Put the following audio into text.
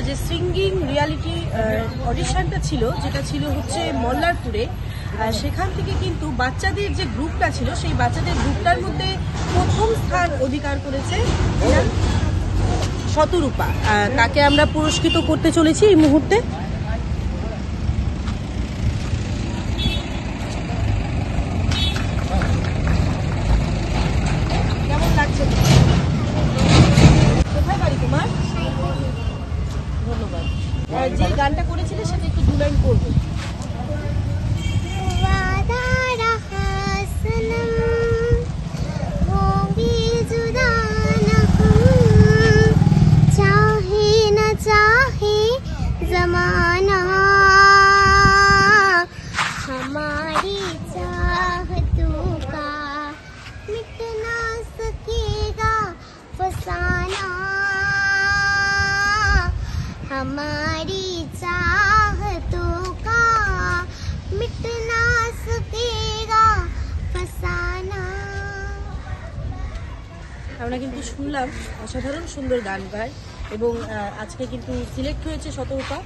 যে singing reality অডিশনটা ছিল, যেটা ছিল হচ্ছে মল্লারপুরে, সেখান থেকে কিন্তু বাচ্চাদের যে গ্রুপটা ছিল সেই বাচ্চাদের গ্রুপটার মধ্যে প্রথম স্থান অধিকার করেছে শতরূপা। তাকে আমরা পুরস্কৃত করতে চলেছি এই মুহূর্তে। কেমন লাগছে? কোথায় বাড়ি তোমার? ধন্যবাদ। যে গানটা করেছিলে সেটা একটু 2 লাইন করবো। ज़माना हमारी चाहतों का मिट ना सकेगा फसाना, हमारी चाहतों का मिट ना सकेगा फसाना। আমরা কিন্তু শুনলাম অসাধারণ সুন্দর গান গায় এবং আজকে কিন্তু সিলেক্ট হয়েছে শতরূপা।